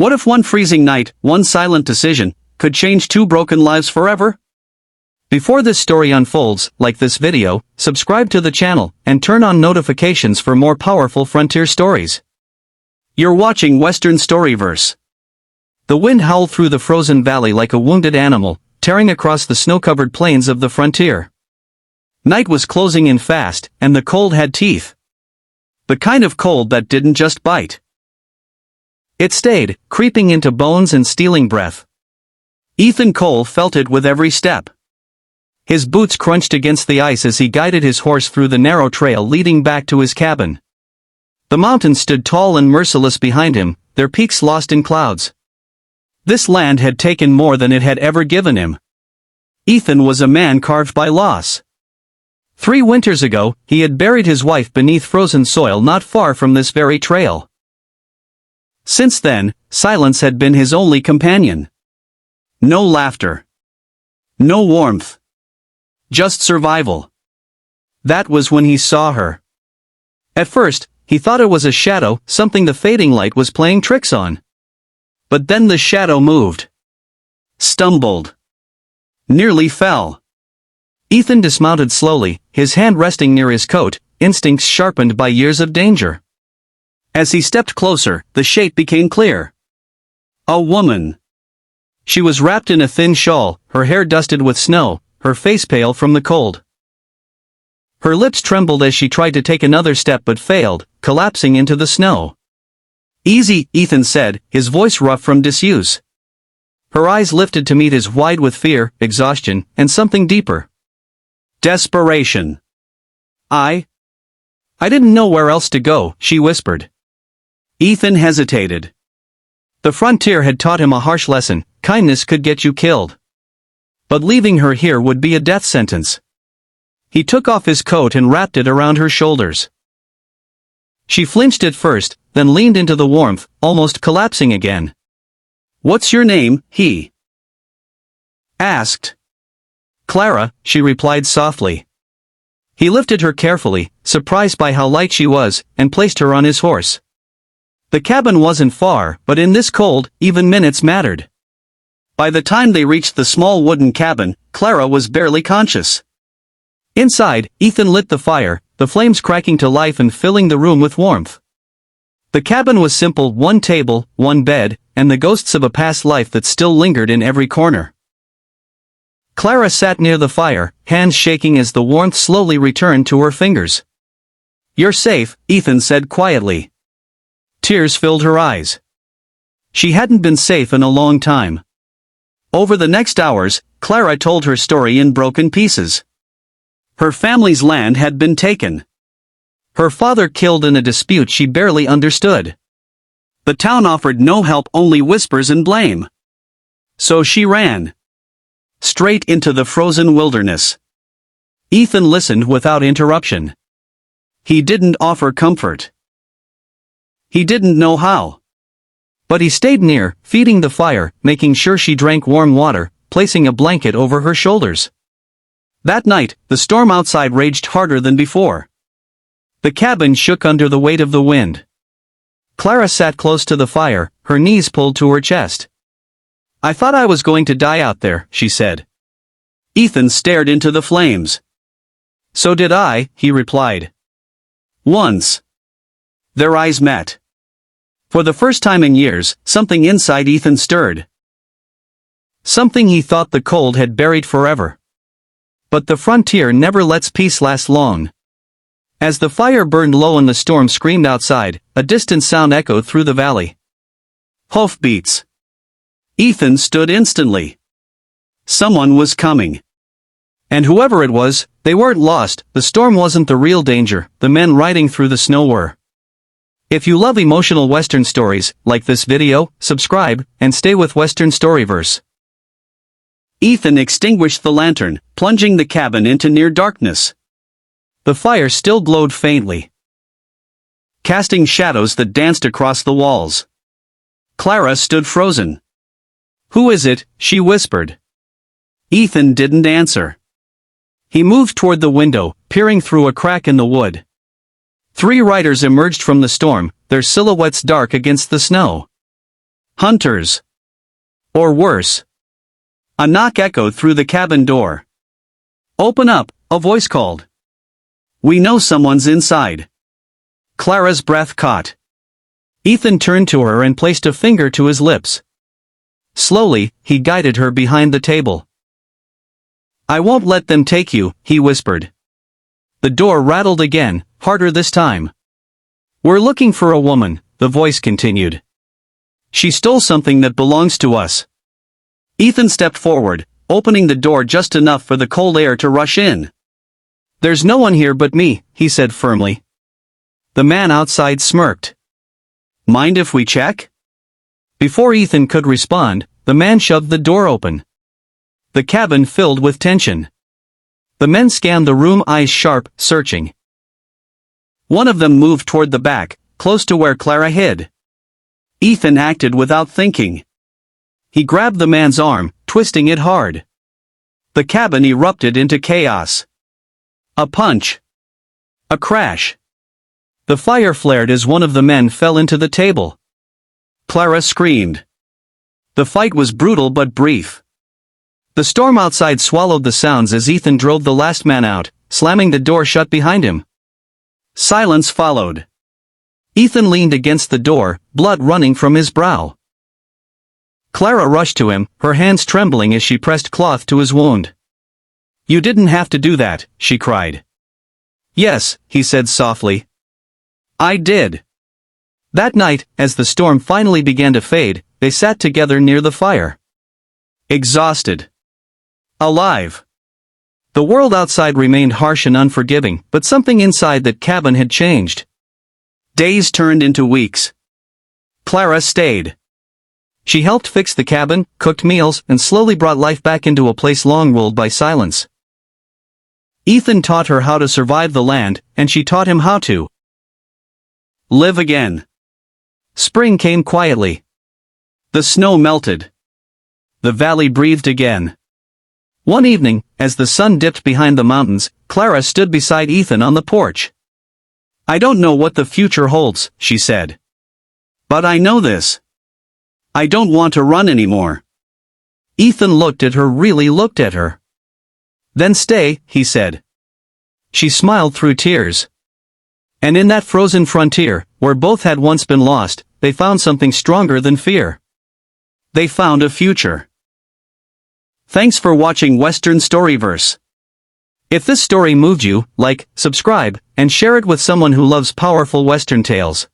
What if one freezing night, one silent decision, could change two broken lives forever? Before this story unfolds, like this video, subscribe to the channel, and turn on notifications for more powerful frontier stories. You're watching Western Storyverse. The wind howled through the frozen valley like a wounded animal, tearing across the snow-covered plains of the frontier. Night was closing in fast, and the cold had teeth. The kind of cold that didn't just bite. It stayed, creeping into bones and stealing breath. Ethan Cole felt it with every step. His boots crunched against the ice as he guided his horse through the narrow trail leading back to his cabin. The mountains stood tall and merciless behind him, their peaks lost in clouds. This land had taken more than it had ever given him. Ethan was a man carved by loss. 3 winters ago, he had buried his wife beneath frozen soil not far from this very trail. Since then, silence had been his only companion. No laughter. No warmth. Just survival. That was when he saw her. At first, he thought it was a shadow, something the fading light was playing tricks on. But then the shadow moved. Stumbled. Nearly fell. Ethan dismounted slowly, his hand resting near his coat, instincts sharpened by years of danger. As he stepped closer, the shape became clear. A woman. She was wrapped in a thin shawl, her hair dusted with snow, her face pale from the cold. Her lips trembled as she tried to take another step but failed, collapsing into the snow. "Easy," Ethan said, his voice rough from disuse. Her eyes lifted to meet his wide with fear, exhaustion, and something deeper. Desperation. I didn't know where else to go," she whispered. Ethan hesitated. The frontier had taught him a harsh lesson: kindness could get you killed. But leaving her here would be a death sentence. He took off his coat and wrapped it around her shoulders. She flinched at first, then leaned into the warmth, almost collapsing again. "What's your name?" he asked. "Clara," she replied softly. He lifted her carefully, surprised by how light she was, and placed her on his horse. The cabin wasn't far, but in this cold, even minutes mattered. By the time they reached the small wooden cabin, Clara was barely conscious. Inside, Ethan lit the fire, the flames cracking to life and filling the room with warmth. The cabin was simple: 1 table, 1 bed, and the ghosts of a past life that still lingered in every corner. Clara sat near the fire, hands shaking as the warmth slowly returned to her fingers. "You're safe," Ethan said quietly. Tears filled her eyes. She hadn't been safe in a long time. Over the next hours, Clara told her story in broken pieces. Her family's land had been taken. Her father killed in a dispute she barely understood. The town offered no help, only whispers and blame. So she ran. Straight into the frozen wilderness. Ethan listened without interruption. He didn't offer comfort. He didn't know how. But he stayed near, feeding the fire, making sure she drank warm water, placing a blanket over her shoulders. That night, the storm outside raged harder than before. The cabin shook under the weight of the wind. Clara sat close to the fire, her knees pulled to her chest. "I thought I was going to die out there," she said. Ethan stared into the flames. "So did I," he replied. Once. Their eyes met. For the first time in years, something inside Ethan stirred. Something he thought the cold had buried forever. But the frontier never lets peace last long. As the fire burned low and the storm screamed outside, a distant sound echoed through the valley. Hoofbeats. Ethan stood instantly. Someone was coming. And whoever it was, they weren't lost. The storm wasn't the real danger, the men riding through the snow were. If you love emotional Western stories, like this video, subscribe, and stay with Western Storyverse. Ethan extinguished the lantern, plunging the cabin into near darkness. The fire still glowed faintly, casting shadows that danced across the walls. Clara stood frozen. "Who is it?" she whispered. Ethan didn't answer. He moved toward the window, peering through a crack in the wood. 3 riders emerged from the storm, their silhouettes dark against the snow. Hunters. Or worse. A knock echoed through the cabin door. Open up, a voice called. We know someone's inside. Clara's breath caught. Ethan turned to her and placed a finger to his lips. Slowly, he guided her behind the table. I won't let them take you, he whispered. The door rattled again, harder this time. We're looking for a woman, the voice continued. She stole something that belongs to us. Ethan stepped forward, opening the door just enough for the cold air to rush in. There's no one here but me, he said firmly. The man outside smirked. Mind if we check? Before Ethan could respond, the man shoved the door open. The cabin filled with tension. The men scanned the room, eyes sharp, searching. One of them moved toward the back, close to where Clara hid. Ethan acted without thinking. He grabbed the man's arm, twisting it hard. The cabin erupted into chaos. A punch. A crash. The fire flared as one of the men fell into the table. Clara screamed. The fight was brutal but brief. The storm outside swallowed the sounds as Ethan drove the last man out, slamming the door shut behind him. Silence followed. Ethan leaned against the door, blood running from his brow. Clara rushed to him, her hands trembling as she pressed cloth to his wound. You didn't have to do that, she cried. Yes, he said softly. I did. That night, as the storm finally began to fade, they sat together near the fire. Exhausted. Alive. The world outside remained harsh and unforgiving, but something inside that cabin had changed. Days turned into weeks. Clara stayed. She helped fix the cabin, cooked meals, and slowly brought life back into a place long ruled by silence. Ethan taught her how to survive the land, and she taught him how to live again. Spring came quietly. The snow melted. The valley breathed again. One evening, as the sun dipped behind the mountains, Clara stood beside Ethan on the porch. I don't know what the future holds, she said. But I know this. I don't want to run anymore. Ethan looked at her, really looked at her. Then stay, he said. She smiled through tears. And in that frozen frontier, where both had once been lost, they found something stronger than fear. They found a future. Thanks for watching Western Storyverse. If this story moved you, like, subscribe, and share it with someone who loves powerful Western tales.